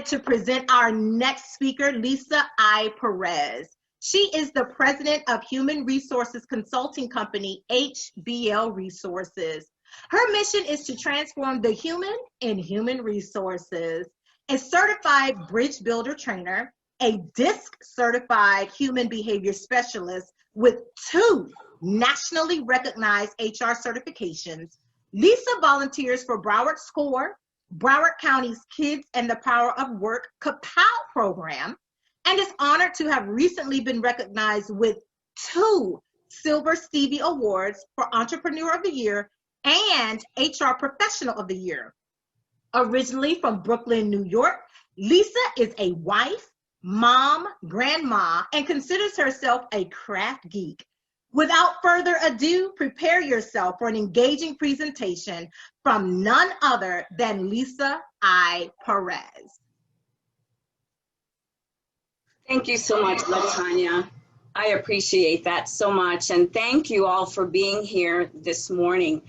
excited to present our next speaker, Lisa I. Perez. She is the president of human resources consulting company, HBL Resources. Her mission is to transform the human in human resources. A certified bridge builder trainer, a DISC certified human behavior specialist with 2 nationally recognized HR certifications, Lisa volunteers for Broward SCORE, Broward County's Kids and the Power of Work catapult program, and is honored to have recently been recognized with 2 Silver Stevie Awards for Entrepreneur of the Year and HR Professional of the Year. Originally from Brooklyn, New York, Lisa is a wife, mom, grandma, and considers herself a craft geek. Without further ado, prepare yourself for an engaging presentation from none other than Lisa I. Perez. Thank you so much, LaTanya. I appreciate that so much, and thank you all for being here this morning.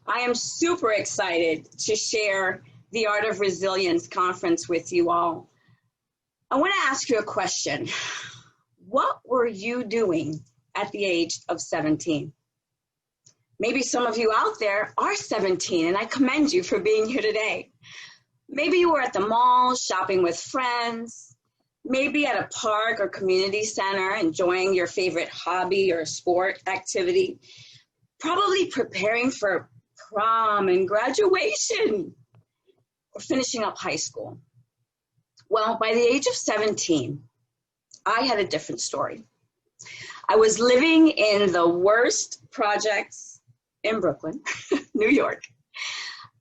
I am super excited to share the Art of Resilience conference with you all. I want to ask you a question. What were you doing at the age of 17? Maybe some of you out there are 17, and I commend you for being here today. Maybe you were at the mall shopping with friends, maybe at a park or community center enjoying your favorite hobby or sport activity, probably preparing for prom and graduation, or finishing up high school. Well, by the age of 17, I had a different story. I was living in the worst projects in Brooklyn, New York.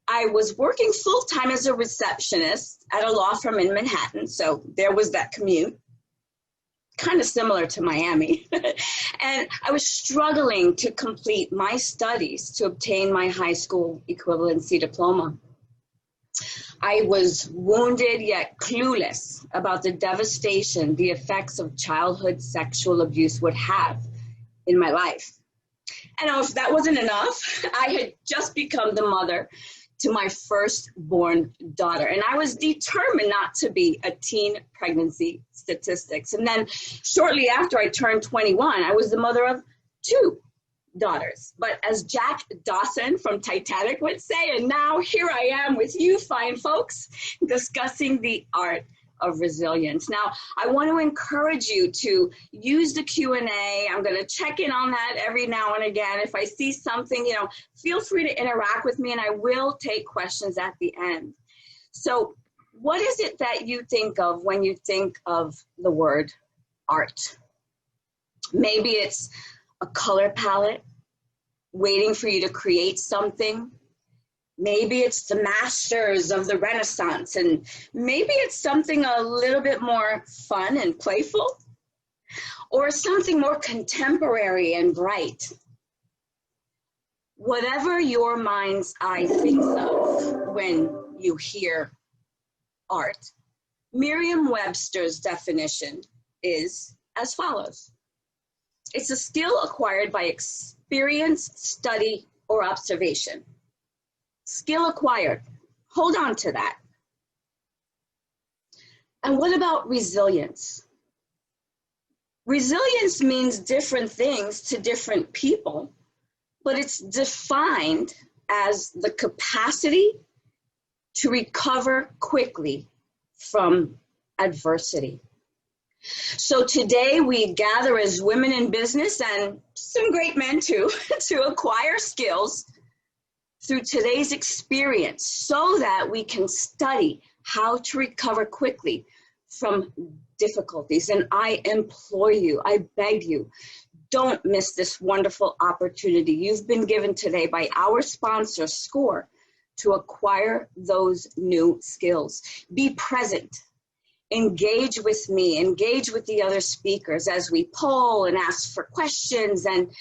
I was working full-time as a receptionist at a law firm in Manhattan, so there was that commute, kind of similar to Miami. And I was struggling to complete my studies to obtain my high school equivalency diploma. I was wounded yet clueless about the devastation the effects of childhood sexual abuse would have in my life. And if that wasn't enough, I had just become the mother to my firstborn daughter. And I was determined not to be a teen pregnancy statistics. And then shortly after I turned 21, I was the mother of 2 daughters. But as Jack Dawson from Titanic would say, and now here I am with you fine folks discussing the art of resilience. Now, I want to encourage you to use the Q&A. I'm going to check in on that every now and again. If I see something, feel free to interact with me, and I will take questions at the end. So what is it that you think of when you think of the word art? Maybe it's a color palette waiting for you to create something. Maybe it's the masters of the Renaissance, and maybe it's something a little bit more fun and playful, or something more contemporary and bright. Whatever your mind's eye thinks of when you hear art, Merriam-Webster's definition is as follows. It's a skill acquired by experience, study, or observation. Skill acquired. Hold on to that. And what about resilience? Resilience means different things to different people, but it's defined as the capacity to recover quickly from adversity. So today we gather as women in business, and some great men too, to acquire skills through today's experience so that we can study how to recover quickly from difficulties. And I implore you, I beg you, don't miss this wonderful opportunity you've been given today by our sponsor, SCORE, to acquire those new skills. Be present. Engage with me, engage with the other speakers as we poll and ask for questions, and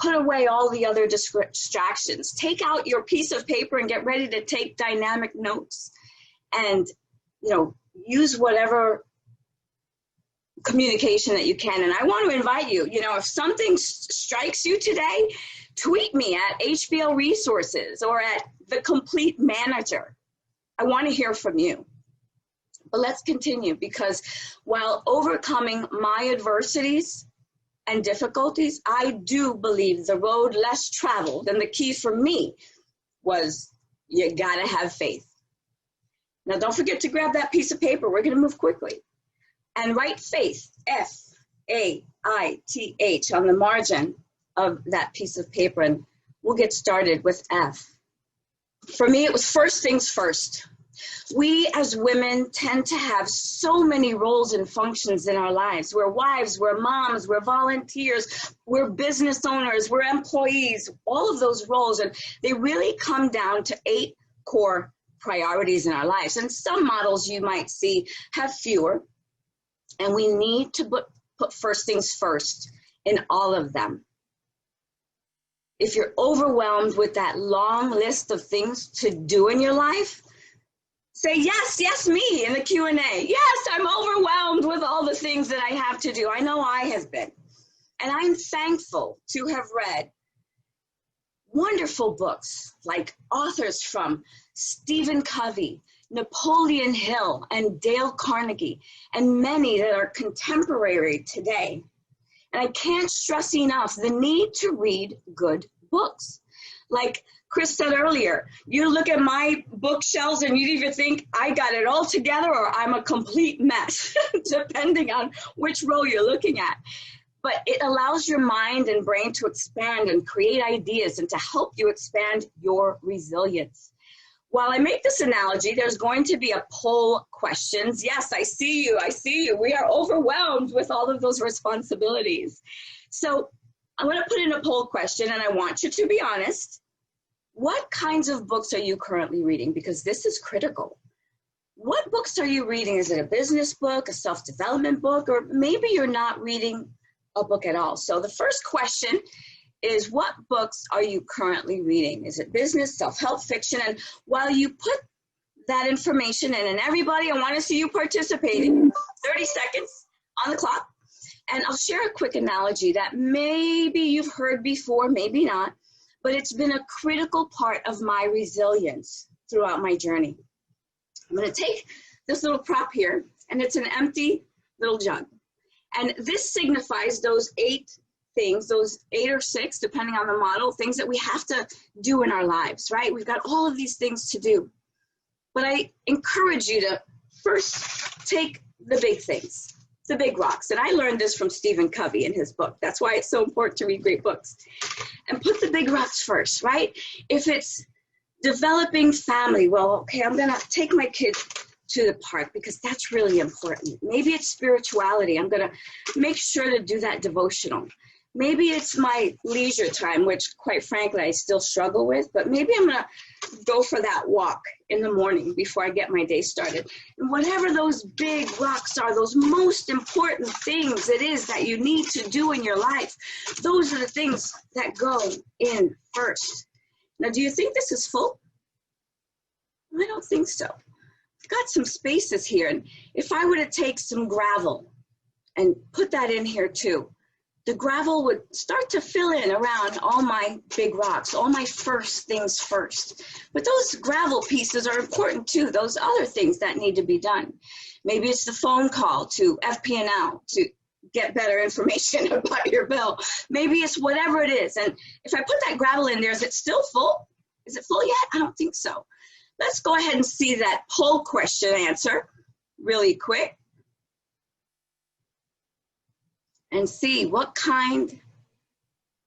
put away all the other distractions. Take out your piece of paper and get ready to take dynamic notes, and use whatever communication that you can. And I want to invite you, if something strikes you today, tweet me at HBL Resources or at The Complete Manager. I want to hear from you. But let's continue, because while overcoming my adversities and difficulties, I do believe the road less traveled, and the key for me was you gotta have faith. Now don't forget to grab that piece of paper. We're gonna move quickly. And write FAITH, F-A-I-T-H, on the margin of that piece of paper, and we'll get started with F. For me, it was first things first. We as women tend to have so many roles and functions in our lives. We're wives, we're moms, we're volunteers, we're business owners, we're employees, all of those roles. And they really come down to 8 core priorities in our lives. And some models you might see have fewer. And we need to put first things first in all of them. If you're overwhelmed with that long list of things to do in your life, say, yes, yes, me in the Q&A. Yes, I'm overwhelmed with all the things that I have to do. I know I have been. And I'm thankful to have read wonderful books like authors from Stephen Covey, Napoleon Hill, and Dale Carnegie, and many that are contemporary today. And I can't stress enough the need to read good books. Like Chris said earlier, you look at my bookshelves and you'd either think I got it all together or I'm a complete mess, depending on which row you're looking at. But it allows your mind and brain to expand and create ideas and to help you expand your resilience. While I make this analogy, there's going to be a poll questions. Yes, I see you, I see you. We are overwhelmed with all of those responsibilities. So I'm going to put in a poll question, and I want you to be honest. What kinds of books are you currently reading? Because this is critical. What books are you reading? Is it a business book, a self-development book, or maybe you're not reading a book at all? So the first question is, what books are you currently reading? Is it business, self-help, fiction? And while you put that information in, and everybody, I want to see you participating, 30 seconds on the clock. And I'll share a quick analogy that maybe you've heard before, maybe not, but it's been a critical part of my resilience throughout my journey. I'm going to take this little prop here, and it's an empty little jug. And this signifies those 8 things, those 8 or 6, depending on the model, things that we have to do in our lives, right? We've got all of these things to do. But I encourage you to first take the big things, the big rocks. And I learned this from Stephen Covey in his book. That's why it's so important to read great books. And put the big rocks first, right? If it's developing family, well, okay, I'm gonna take my kids to the park because that's really important. Maybe it's spirituality. I'm gonna make sure to do that devotional. Maybe it's my leisure time, which quite frankly, I still struggle with, but maybe I'm gonna go for that walk in the morning before I get my day started. And whatever those big rocks are, those most important things it is that you need to do in your life, those are the things that go in first. Now, do you think this is full? I don't think so. I've got some spaces here, and if I were to take some gravel and put that in here too, the gravel would start to fill in around all my big rocks, all my first things first. But those gravel pieces are important too, those other things that need to be done. Maybe it's the phone call to FP&L to get better information about your bill. Maybe it's whatever it is. And if I put that gravel in there, is it still full? Is it full yet? I don't think so. Let's go ahead and see that poll question answer really quick. And see what kind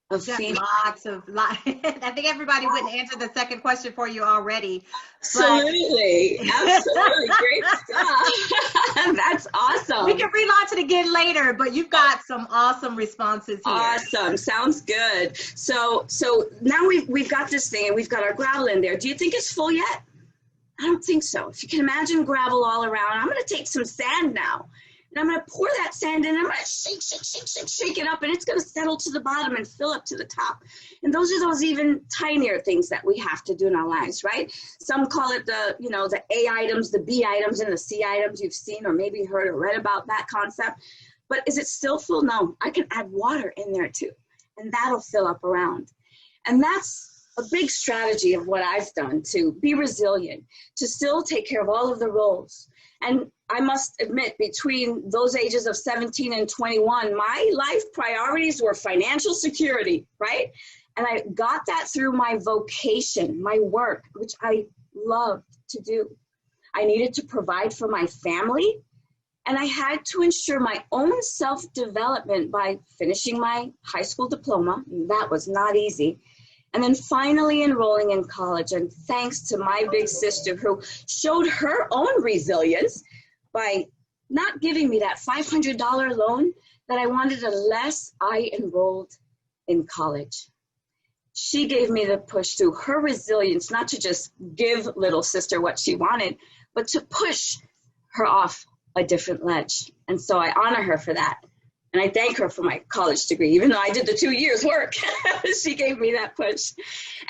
of feedback. I think everybody wouldn't answer the second question for you already. Absolutely. Absolutely. Great stuff. That's awesome. We can relaunch it again later, but you've got some awesome responses here. Awesome. Sounds good. So now we've got this thing and we've got our gravel in there. Do you think it's full yet? I don't think so. If you can imagine gravel all around, I'm going to take some sand now. And I'm going to pour that sand in, and I'm going to shake it up, and it's going to settle to the bottom and fill up to the top. And those are those even tinier things that we have to do in our lives, right? Some call it the A items, the B items, and the C items. You've seen or maybe heard or read about that concept. But is it still full? No, I can add water in there too, and that'll fill up around. And that's a big strategy of what I've done to be resilient, to still take care of all of the roles. And I must admit, between those ages of 17 and 21, my life priorities were financial security, right? And I got that through my vocation, my work, which I loved to do. I needed to provide for my family, and I had to ensure my own self-development by finishing my high school diploma. That was not easy. And then finally enrolling in college. And thanks to my big sister, who showed her own resilience by not giving me that $500 loan that I wanted unless I enrolled in college. She gave me the push through her resilience, not to just give little sister what she wanted, but to push her off a different ledge. And so I honor her for that. And I thank her for my college degree, even though I did the 2 years work. She gave me that push.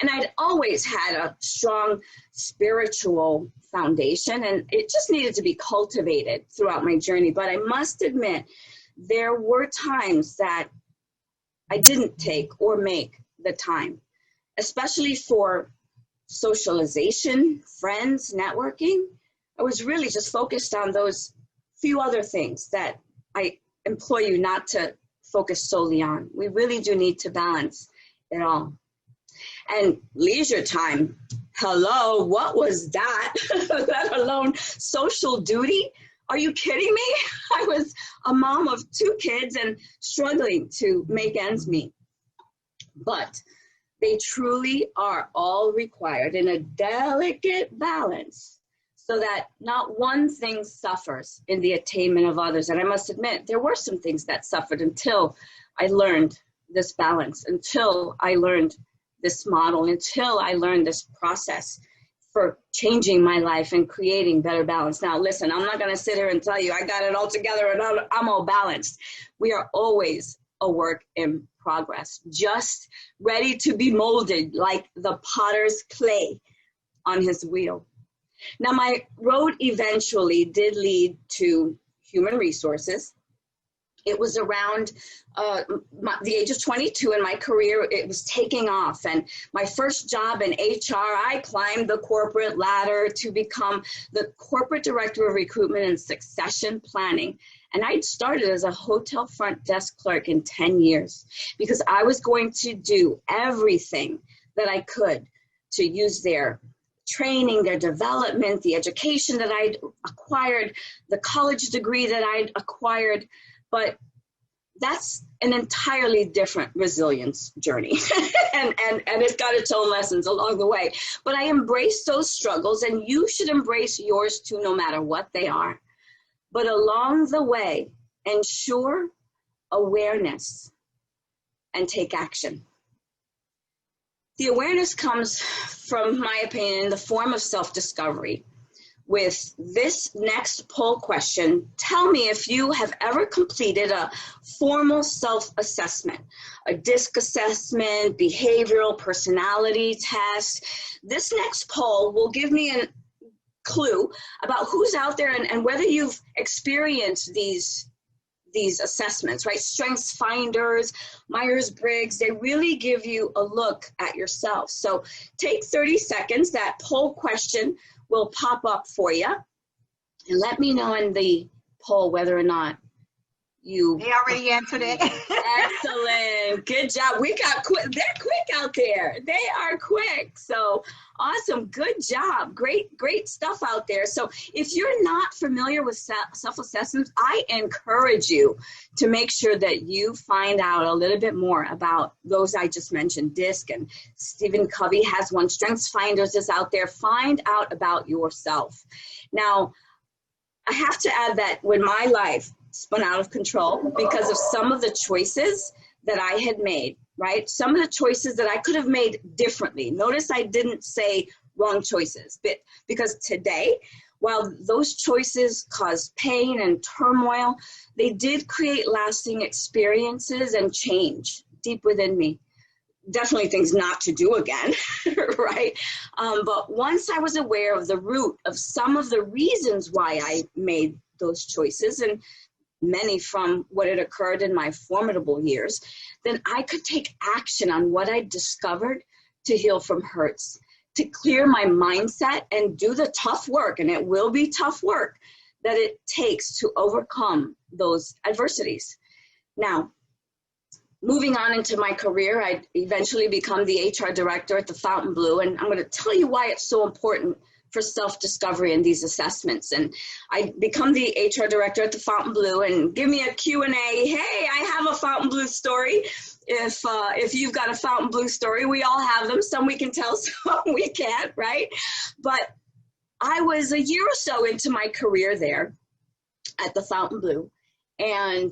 And I'd always had a strong spiritual foundation, and it just needed to be cultivated throughout my journey. But I must admit, there were times that I didn't take or make the time, especially for socialization, friends, networking. I was really just focused on those few other things that I implore you not to focus solely on. We really do need to balance it all. And leisure time, hello, what was that? Let alone social duty? Are you kidding me? I was a mom of 2 kids and struggling to make ends meet. But they truly are all required in a delicate balance, so that not one thing suffers in the attainment of others. And I must admit, there were some things that suffered until I learned this balance, until I learned this model, until I learned this process for changing my life and creating better balance. Now, listen, I'm not gonna sit here and tell you I got it all together and I'm all balanced. We are always a work in progress, just ready to be molded like the potter's clay on his wheel. Now, my road eventually did lead to human resources. It was around the age of 22 in my career. It was taking off. And my first job in HR, I climbed the corporate ladder to become the corporate director of recruitment and succession planning. And I'd started as a hotel front desk clerk in 10 years because I was going to do everything that I could to use their training, their development, the education that I'd acquired, the college degree that I'd acquired. But that's an entirely different resilience journey. and it's got its own lessons along the way. But I embraced those struggles, and you should embrace yours too, no matter what they are. But along the way, ensure awareness and take action. The awareness comes, from my opinion, in the form of self-discovery. With this next poll question, tell me if you have ever completed a formal self-assessment, a DISC assessment, behavioral personality test. This next poll will give me a clue about who's out there and whether you've experienced these assessments, right? Strengths finders, Myers-Briggs, they really give you a look at yourself. So take 30 seconds. That poll question will pop up for you. And let me know in the poll whether or not you... They already answered it. Excellent. Good job. We got quick. They're quick out there. They are quick. So awesome. Good job. Great stuff out there. So if you're not familiar with self-assessments, I encourage you to make sure that you find out a little bit more about those I just mentioned. DISC, and Stephen Covey has one. Strengths Finders is out there. Find out about yourself. Now, I have to add that when my life spun out of control because of some of the choices that I had made, right? Some of the choices that I could have made differently. Notice I didn't say wrong choices, but because today, while those choices caused pain and turmoil, they did create lasting experiences and change deep within me. Definitely things not to do again, right? But once I was aware of the root of some of the reasons why I made those choices, and many from what had occurred in my formidable years, then I could take action on what I discovered to heal from hurts, to clear my mindset and do the tough work, and it will be tough work, that it takes to overcome those adversities. Now, moving on into my career, I eventually become the HR director at the Fontainebleau, and I'm going to tell you why it's so important for self-discovery in these assessments. And I become the HR director at the Fontainebleau, and give me a Q&A. Hey, I have a Fontainebleau story. If you've got a Fontainebleau story, we all have them. Some we can tell, some we can't, right? But I was a year or so into my career there at the Fontainebleau, and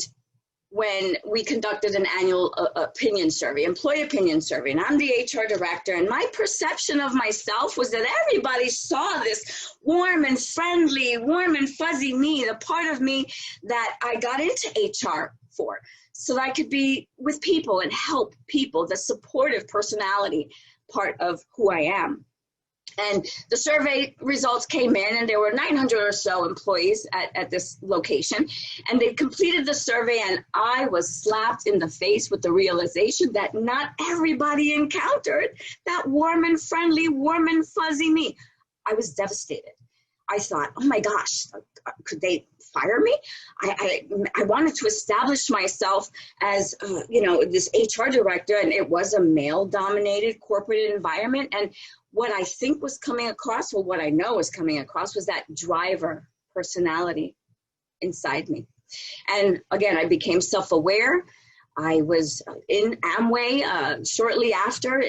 when we conducted an annual opinion survey, employee opinion survey, and I'm the HR director, and my perception of myself was that everybody saw this warm and friendly, warm and fuzzy me, the part of me that I got into HR for, so that I could be with people and help people, the supportive personality part of who I am. And the survey results came in, and there were 900 or so employees at this location, and they completed the survey, and I was slapped in the face with the realization that not everybody encountered that warm and friendly, warm and fuzzy me. I was devastated. I thought, oh my gosh, could they fire me? I wanted to establish myself as, this HR director, and it was a male-dominated corporate environment. And what I think was coming across, well, what I know was coming across, was that driver personality inside me. And again, I became self-aware. I was in Amway shortly after,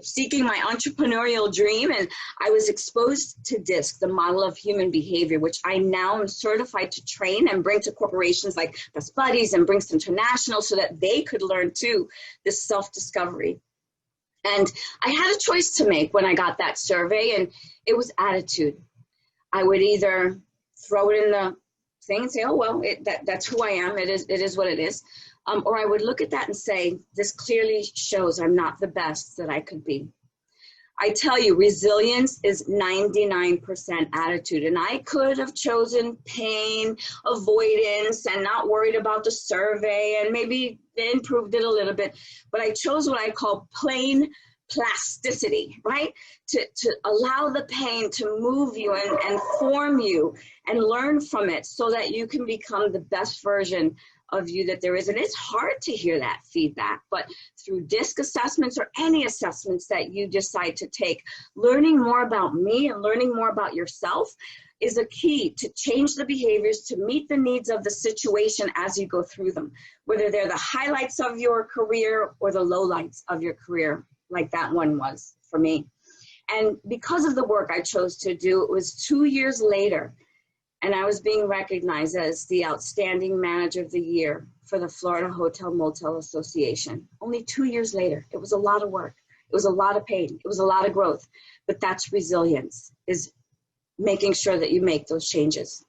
seeking my entrepreneurial dream, and I was exposed to DISC, the model of human behavior, which I now am certified to train and bring to corporations like Best Buddies and Brinks International, so that they could learn too this self-discovery. And I had a choice to make when I got that survey, and it was attitude. I would either throw it in the thing and say, oh, well, that's who I am. It is what it is. Or I would look at that and say, this clearly shows I'm not the best that I could be. I tell you, resilience is 99% attitude. And I could have chosen pain, avoidance, and not worried about the survey, and maybe improved it a little bit. But I chose what I call plain plasticity, right? To allow the pain to move you and form you and learn from it, so that you can become the best version of you that there is. And it's hard to hear that feedback, but through DISC assessments or any assessments that you decide to take, learning more about me and learning more about yourself is a key to change the behaviors to meet the needs of the situation as you go through them, whether they're the highlights of your career or the lowlights of your career, like that one was for me. And because of the work I chose to do, it was 2 years later, and I was being recognized as the Outstanding Manager of the Year for the Florida Hotel Motel Association. Only 2 years later. It was a lot of work. It was a lot of pain. It was a lot of growth. But that's resilience, is making sure that you make those changes.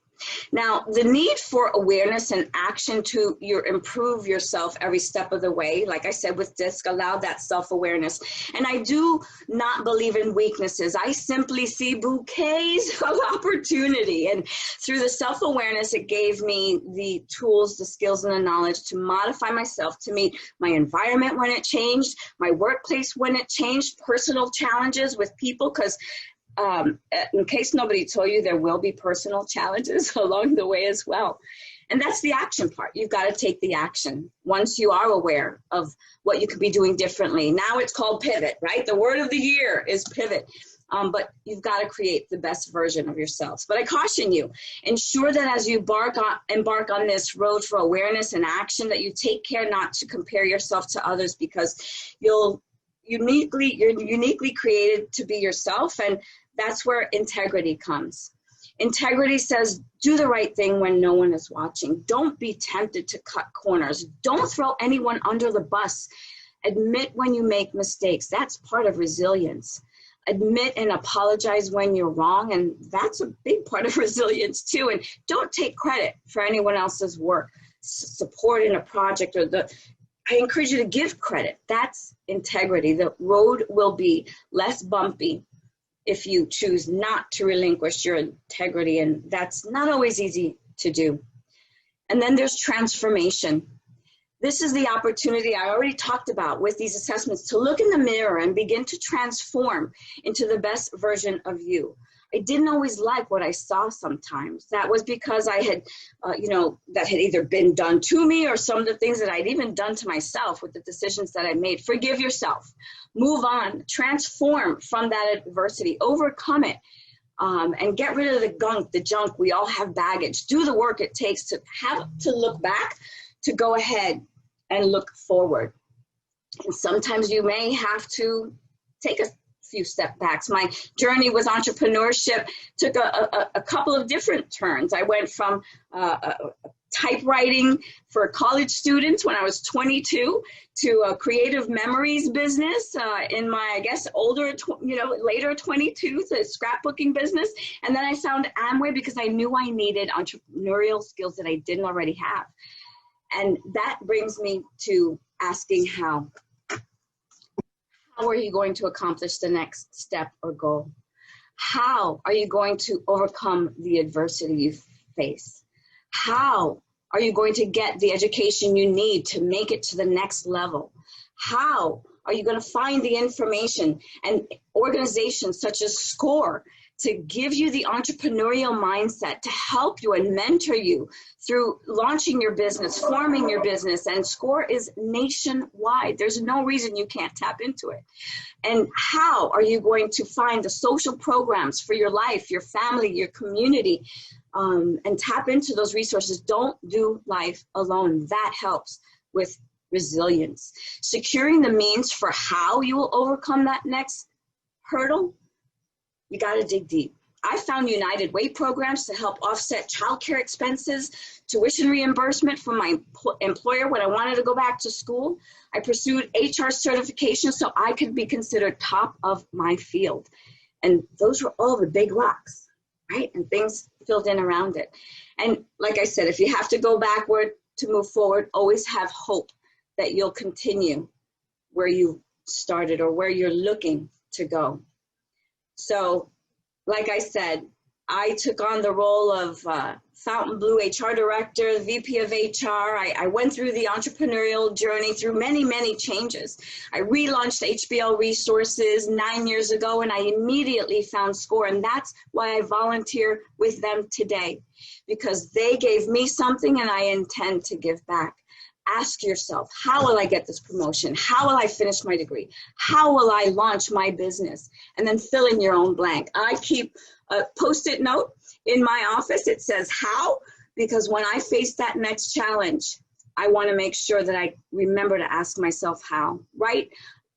Now, the need for awareness and action to improve yourself every step of the way, like I said with DISC, allow that self-awareness. And I do not believe in weaknesses. I simply see bouquets of opportunity. And through the self-awareness, it gave me the tools, the skills, and the knowledge to modify myself to meet my environment when it changed, my workplace when it changed, personal challenges with people, because in case nobody told you, there will be personal challenges along the way as well. And that's the action part. You've got to take the action once you are aware of what you could be doing differently. Now it's called pivot, right? The word of the year is pivot. But you've got to create the best version of yourselves. But I caution you, ensure that as you embark on this road for awareness and action, that you take care not to compare yourself to others, because you're uniquely created to be yourself, and that's where integrity comes. Integrity says, do the right thing when no one is watching. Don't be tempted to cut corners. Don't throw anyone under the bus. Admit when you make mistakes. That's part of resilience. Admit and apologize when you're wrong, and that's a big part of resilience too. And don't take credit for anyone else's work, support in a project, or I encourage you to give credit. That's integrity. The road will be less bumpy if you choose not to relinquish your integrity, and that's not always easy to do. And then there's transformation. This is the opportunity I already talked about with these assessments, to look in the mirror and begin to transform into the best version of you. I didn't always like what I saw sometimes. That was because I had, that had either been done to me or some of the things that I'd even done to myself with the decisions that I made. Forgive yourself, move on, transform from that adversity, overcome it, and get rid of the junk. We all have baggage. Do the work it takes to look back, to go ahead and look forward. And sometimes you may have to take a few step backs. My journey with entrepreneurship took a couple of different turns. I went from typewriting for college students when I was 22 to a creative memories business in my, I guess, later 22, the scrapbooking business. And then I found Amway because I knew I needed entrepreneurial skills that I didn't already have. And that brings me to asking how. How are you going to accomplish the next step or goal? How are you going to overcome the adversity you face? How are you going to get the education you need to make it to the next level? How are you going to find the information and organizations such as SCORE to give you the entrepreneurial mindset, to help you and mentor you through launching your business, forming your business? And SCORE is nationwide. There's no reason you can't tap into it. And how are you going to find the social programs for your life, your family, your community, and tap into those resources? Don't do life alone. That helps with resilience. Securing the means for how you will overcome that next hurdle, you got to dig deep. I found United Way programs to help offset childcare expenses, tuition reimbursement from my employer when I wanted to go back to school. I pursued HR certification so I could be considered top of my field. And those were all the big rocks, right? And things filled in around it. And like I said, if you have to go backward to move forward, always have hope that you'll continue where you started or where you're looking to go. So, like I said, I took on the role of Fontainebleau HR Director, VP of HR. I went through the entrepreneurial journey through many, many changes. I relaunched HBL Resources 9 years ago, and I immediately found SCORE, and that's why I volunteer with them today, because they gave me something and I intend to give back. Ask yourself, how will I get this promotion? How will I finish my degree? How will I launch my business? And then fill in your own blank. I keep a Post-it note in my office. It says how, because when I face that next challenge, I want to make sure that I remember to ask myself how. Right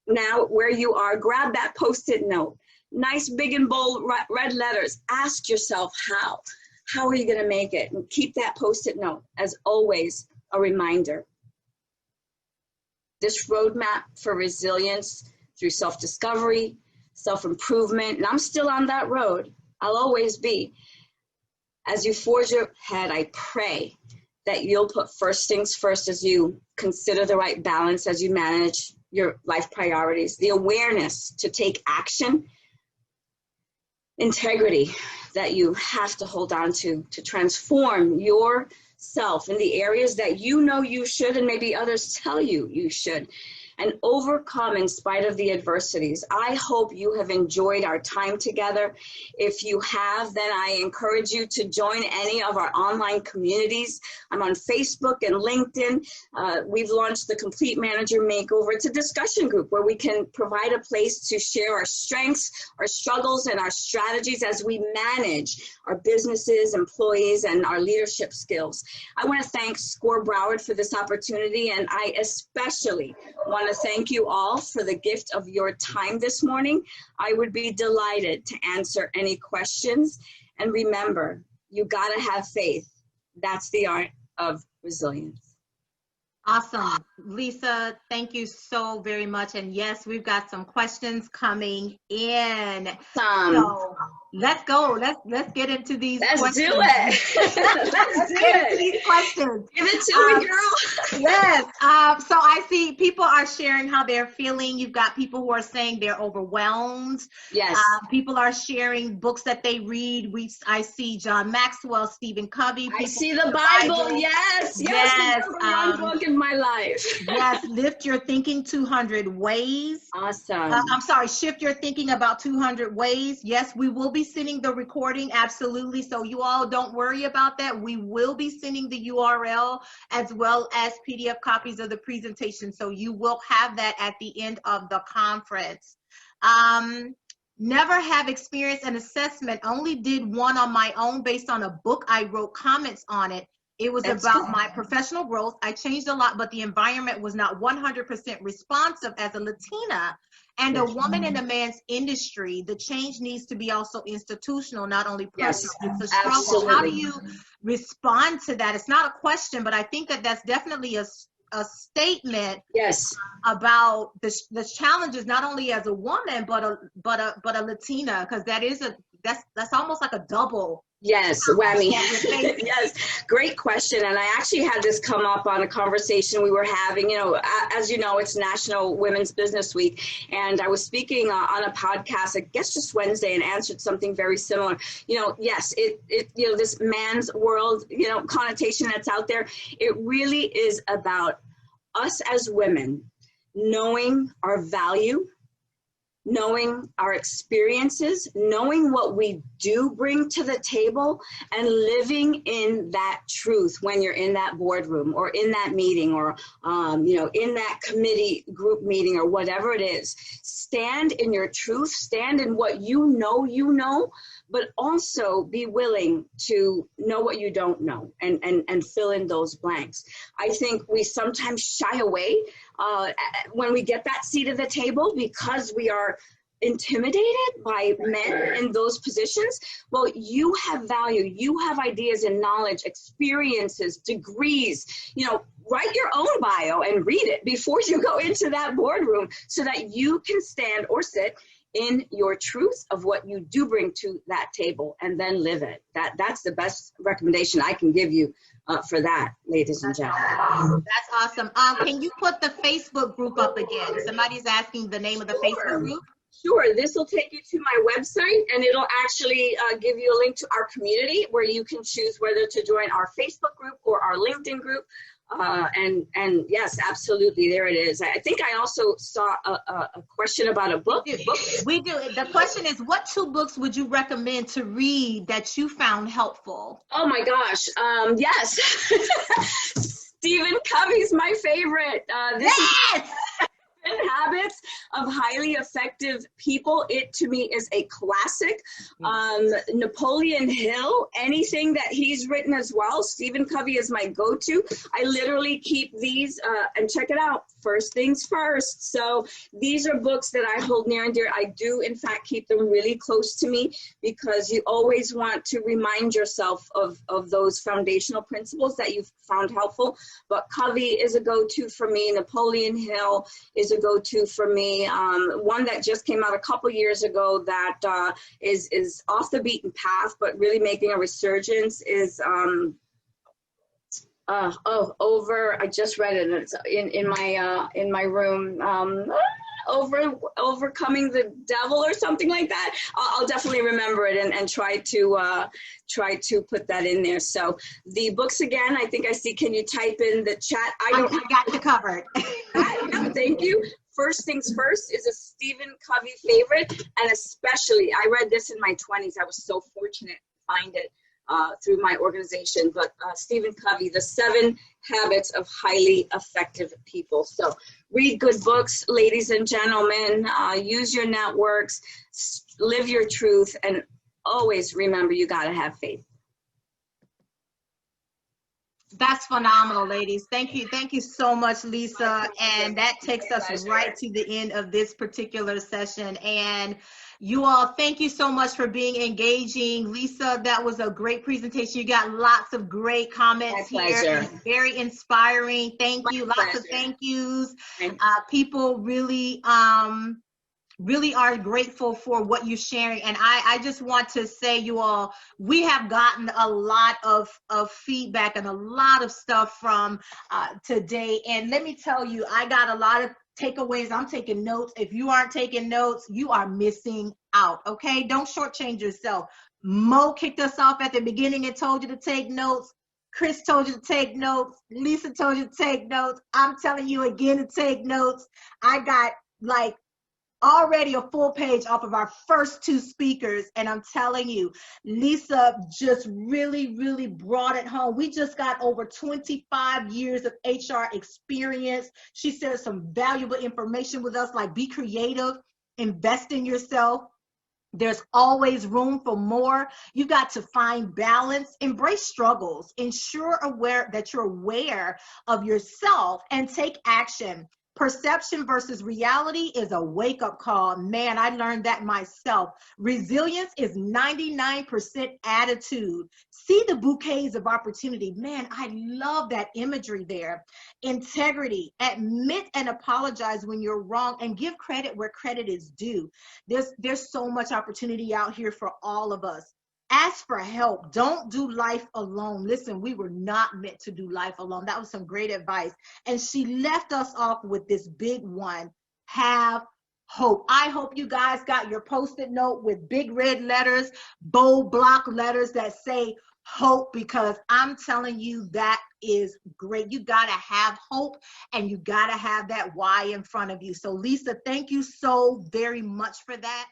now, where you are, grab that Post-it note. Nice, big and bold red letters. Ask yourself how. How are you going to make it? And keep that Post-it note as always a reminder. This roadmap for resilience through self-discovery, self-improvement, and I'm still on that road. I'll always be. As you forge ahead, I pray that you'll put first things first as you consider the right balance, as you manage your life priorities, the awareness to take action, integrity that you have to hold on to transform yourself in the areas that you know you should and maybe others tell you you should, and overcome in spite of the adversities. I hope you have enjoyed our time together. If you have, then I encourage you to join any of our online communities. I'm on Facebook and LinkedIn. We've launched the Complete Manager Makeover. It's a discussion group where we can provide a place to share our strengths, our struggles, and our strategies as we manage our businesses, employees, and our leadership skills. I want to thank SCORE Broward for this opportunity, and I especially want to thank you all for the gift of your time this morning. I would be delighted to answer any questions. And remember, you got to have faith. That's the art of resilience. Awesome. Lisa, thank you so very much. And yes, we've got some questions coming in. So let's go. Let's get into these questions. Do it. Let's get into these questions. Give it to me, girl. Yes. So I see people are sharing how they're feeling. You've got people who are saying they're overwhelmed. Yes. People are sharing books that they read. I see John Maxwell, Stephen Covey. I see the Bible. Yes. The number one book in my life. Yes, lift your thinking 200 ways. Awesome. I'm sorry, shift your thinking about 200 ways. Yes, we will be sending the recording, absolutely. So you all don't worry about that. We will be sending the URL as well as PDF copies of the presentation. So you will have that at the end of the conference. Never have experienced an assessment, only did one on my own based on a book I wrote comments on it. It was That's about good. my professional growth. I changed a lot, but the environment was not 100% responsive as a Latina and a woman in a man's industry. The change needs to be also institutional, not only personal. Yes, It's a struggle. absolutely. How do you respond to that? It's not a question, but I think that that's definitely a statement Yes. about the challenges, not only as a woman, but a Latina, because that's almost like a double. Yes, whammy. Yes, great question. And I actually had this come up on a conversation we were having. You know, as you know, it's National Women's Business Week, and I was speaking on a podcast, I guess just Wednesday, and answered something very similar. You know, yes, it you know, this man's world, you know, connotation that's out there. It really is about us as women knowing our value, knowing our experiences, knowing what we do bring to the table, and living in that truth when you're in that boardroom or in that meeting or, you know, in that committee group meeting or whatever it is. Stand in your truth, stand in what you know, but also be willing to know what you don't know and fill in those blanks. I think we sometimes shy away when we get that seat at the table because we are intimidated by men in those positions. Well, you have value, you have ideas and knowledge, experiences, degrees. You know, write your own bio and read it before you go into that boardroom so that you can stand or sit in your truth of what you do bring to that table and then live it. That's the best recommendation I can give you for that, ladies and gentlemen. That's awesome. Can you put the Facebook group up again? Somebody's asking the name of the Facebook group. Sure, this will take you to my website, and it'll actually give you a link to our community where you can choose whether to join our Facebook group or our LinkedIn group. And yes, absolutely, there it is. I think I also saw a question about a book. We do. The question is, what 2 books would you recommend to read that you found helpful? Oh my gosh, yes. Stephen Covey's my favorite. Yes! Habits of Highly Effective People. It to me is a classic. Napoleon Hill, anything that he's written as well. Stephen Covey is my go-to. I literally keep these and check it out. First things first. So these are books that I hold near and dear. I do in fact keep them really close to me because you always want to remind yourself of those foundational principles that you've found helpful. But Covey is a go-to for me. Napoleon Hill is a go-to for me. One that just came out a couple years ago that is off the beaten path but really making a resurgence is I just read it. It's in my room. Overcoming the devil or something like that. I'll definitely remember it and try to put that in there. So the books again, I think I see. Can you type in the chat? I got you covered. Thank you. First Things First is a Stephen Covey favorite, and especially I read this in my 20s. I was so fortunate to find it through my organization. But Stephen Covey, The 7 Habits of Highly Effective People. So read good books, ladies and gentlemen. Use your networks, live your truth, and always remember you got to have faith. That's phenomenal, ladies. Thank you. Thank you so much, Lisa. And that takes us right to the end of this particular session. And you all, thank you so much for being engaging. Lisa, that was a great presentation. You got lots of great comments here. Very inspiring. Thank you. Lots of thank yous. People really really are grateful for what you're sharing. And I just want to say, you all, we have gotten a lot of feedback and a lot of stuff from today. And let me tell you, I got a lot of takeaways. I'm taking notes. If you aren't taking notes, you are missing out. Okay, don't shortchange yourself. Mo kicked us off at the beginning and told you to take notes. Chris told you to take notes. Lisa told you to take notes. I'm telling you again to take notes. I got like already a full page off of our first two speakers, and I'm telling you, Lisa just really brought it home. We just got over 25 years of HR experience. She shared some valuable information with us, like be creative, invest in yourself. There's always room for more. You got to find balance, embrace struggles, ensure that you're aware of yourself and take action. Perception versus reality is a wake-up call. Man, I learned that myself. Resilience is 99% attitude. See the bouquets of opportunity. Man, I love that imagery there. Integrity, admit and apologize when you're wrong and give credit where credit is due. There's so much opportunity out here for all of us. Ask for help. Don't do life alone. Listen, we were not meant to do life alone. That was some great advice. And she left us off with this big one: have hope. I hope you guys got your Post-it note with big red letters, bold block letters that say hope, because I'm telling you, that is great. You got to have hope, and you got to have that why in front of you. So Lisa, thank you so very much for that.